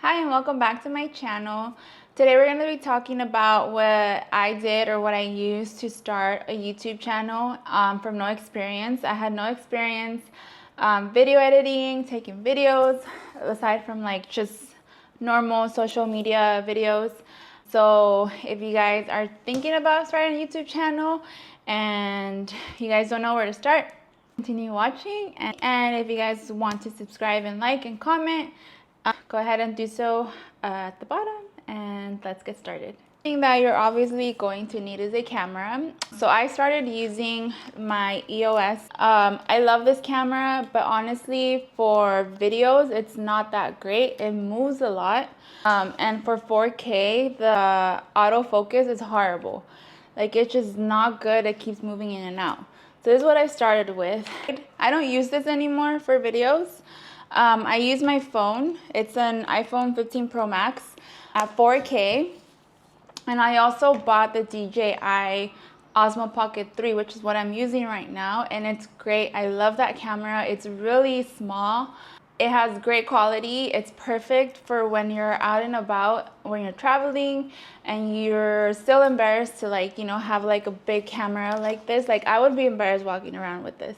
Hi and welcome back to my channel. Today we're going to be talking about what I did or what I used to start a YouTube channel from no experience. I had no experience video editing, taking videos, aside from like just normal social media videos. So if you guys are thinking about starting a YouTube channel and you guys don't know where to start, continue watching. And if you guys want to subscribe and like and comment, go ahead and do so at the bottom, and let's get started. The thing that you're obviously going to need is a camera. So I started using my EOS. I love this camera, but honestly for videos it's not that great. It moves a lot, and for 4K the autofocus is horrible. Like, it's just not good. It keeps moving in and out. So this is what I started with. I don't use this anymore for videos. I use my phone. It's an iPhone 15 Pro Max at 4K. And I also bought the DJI Osmo Pocket 3, which is what I'm using right now. And it's great. I love that camera. It's really small. It has great quality. It's perfect for when you're out and about, when you're traveling and you're still embarrassed to have like a big camera like this. Like, I would be embarrassed walking around with this.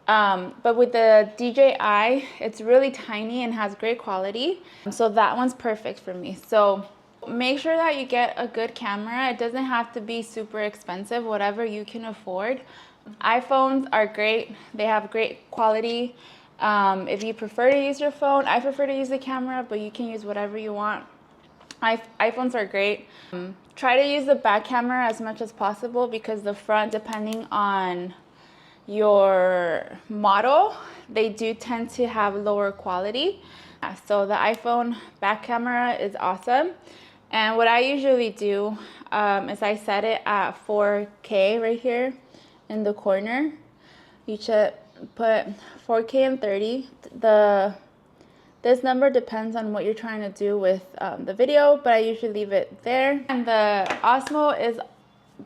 But with the DJI, it's really tiny and has great quality. So that one's perfect for me. So make sure that you get a good camera. It doesn't have to be super expensive, whatever you can afford. iPhones are great. They have great quality. If you prefer to use your phone, I prefer to use the camera, but you can use whatever you want. iPhones are great. Try to use the back camera as much as possible, because the front, depending on your model, they do tend to have lower quality. So the iPhone back camera is awesome. And what I usually do is I set it at 4K right here in the corner. You should put 4K and 30. This number depends on what you're trying to do with the video, but I usually leave it there. And the Osmo is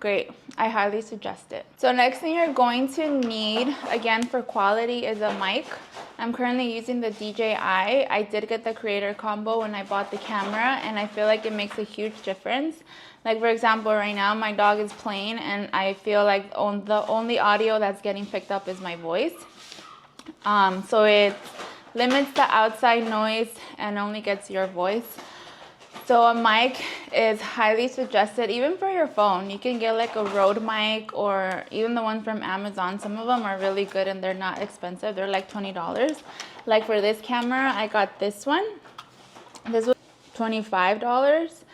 great. I highly suggest it. So next thing you're going to need, again for quality, is a mic. I'm currently using the DJI. I did get the creator combo when I bought the camera, and I feel like it makes a huge difference. Like, for example, right now my dog is playing and I feel like the only audio that's getting picked up is my voice. So it limits the outside noise and only gets your voice. So a mic is highly suggested, even for your phone. You can get like a Rode mic, or even the ones from Amazon. Some of them are really good and they're not expensive. They're like $20. Like for this camera, I got this one. This was $25,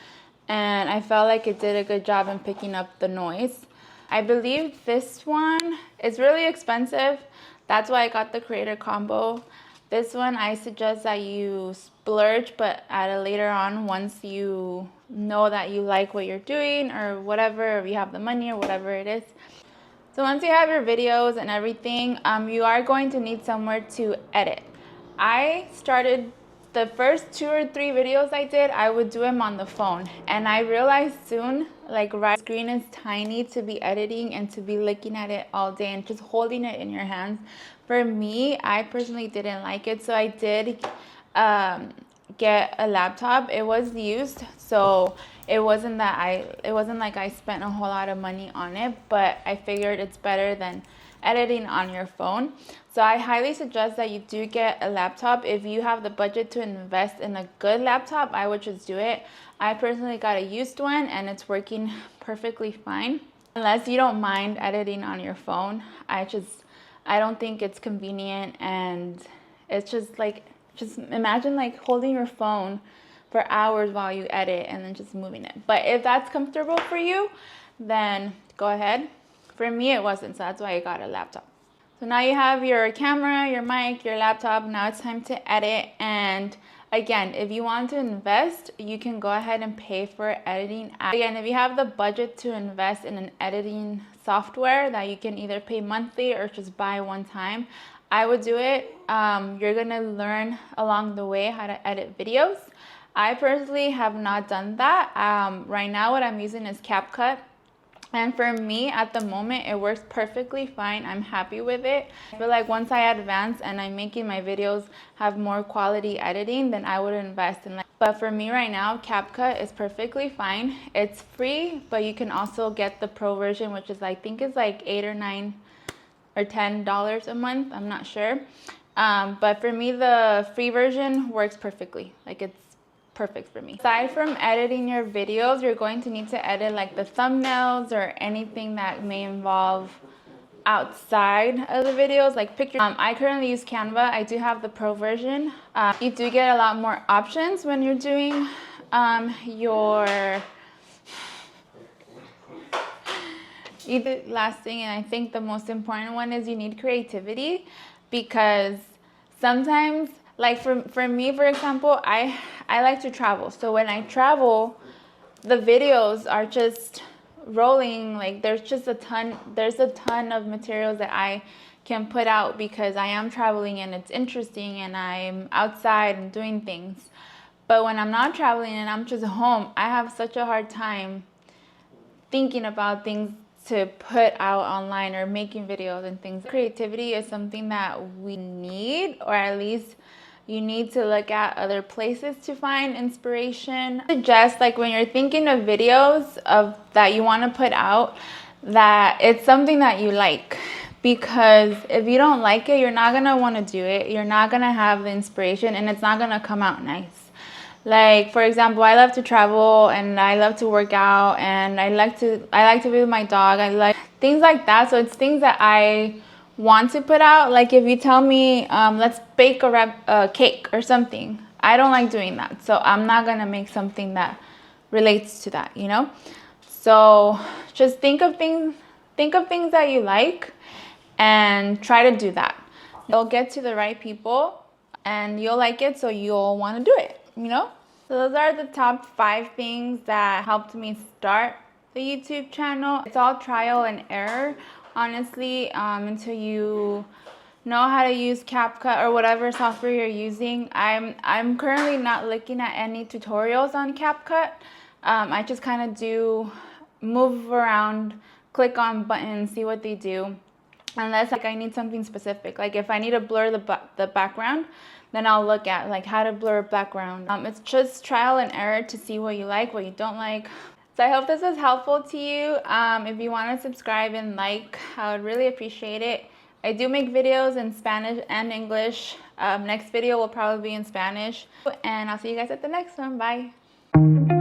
and I felt like it did a good job in picking up the noise. I believe this one is really expensive. That's why I got the creator combo. This one, I suggest that you splurge, but at a later on, once you know that you like what you're doing or whatever, or you have the money or whatever it is. So once you have your videos and everything, you are going to need somewhere to edit. I started the first 2 or 3 videos I did, I would do them on the phone. And I realized soon, like, the screen is tiny to be editing and to be looking at it all day and just holding it in your hands. For me, I personally didn't like it, so I did get a laptop. It was used, so it wasn't like I spent a whole lot of money on it, but I figured it's better than editing on your phone. So I highly suggest that you do get a laptop. If you have the budget to invest in a good laptop, I would just do it. I personally got a used one and it's working perfectly fine. Unless you don't mind editing on your phone, I don't think it's convenient, and it's just imagine like holding your phone for hours while you edit and then just moving it. But if that's comfortable for you, then go ahead. For me, it wasn't, so that's why I got a laptop. So now you have your camera, your mic, your laptop. Now it's time to edit. And again, if you want to invest, you can go ahead and pay for editing. Again, if you have the budget to invest in an editing software that you can either pay monthly or just buy one time, I would do it. You're gonna learn along the way how to edit videos. I personally have not done that. Right now what I'm using is CapCut. And for me, at the moment, it works perfectly fine. I'm happy with it. I feel like once I advance and I'm making my videos have more quality editing, then I would invest in like But for me right now, CapCut is perfectly fine. It's free, but you can also get the pro version, which is I think is like $8 or $9 or $10 a month. I'm not sure. But for me, the free version works perfectly. Like it's perfect for me. Aside from editing your videos, you're going to need to edit like the thumbnails or anything that may involve outside of the videos, like pictures. I currently use Canva. I do have the pro version. You do get a lot more options when you're doing last thing, and I think the most important one, is you need creativity, because sometimes, like for me, for example, I like to travel. So when I travel, the videos are just rolling. Like there's a ton of materials that I can put out because I am traveling and it's interesting and I'm outside and doing things. But when I'm not traveling and I'm just home, I have such a hard time thinking about things to put out online or making videos and things. Creativity is something that we need, or at least you need to look at other places to find inspiration. I suggest, like, when you're thinking of videos that you want to put out, that it's something that you like. Because if you don't like it, you're not gonna want to do it. You're not gonna have the inspiration, and it's not gonna come out nice. Like, for example, I love to travel and I love to work out and I like to be with my dog. I like things like that. So it's things that I want to put out. Like if you tell me, let's bake a cake or something, I don't like doing that. So I'm not gonna make something that relates to that, you know? So just think of things that you like and try to do that. You'll get to the right people and you'll like it, so you'll want to do it, you know? So those are the top 5 things that helped me start the YouTube channel. It's all trial and error, honestly, until you know how to use CapCut or whatever software you're using. I'm currently not looking at any tutorials on CapCut. I just kind of do move around, click on buttons, see what they do. Unless like I need something specific, like if I need to blur the background, then I'll look at like how to blur a background. It's just trial and error to see what you like, what you don't like. So I hope this was helpful to you. If you want to subscribe and like, I would really appreciate it. I do make videos in Spanish and English. Next video will probably be in Spanish. And I'll see you guys at the next one. Bye.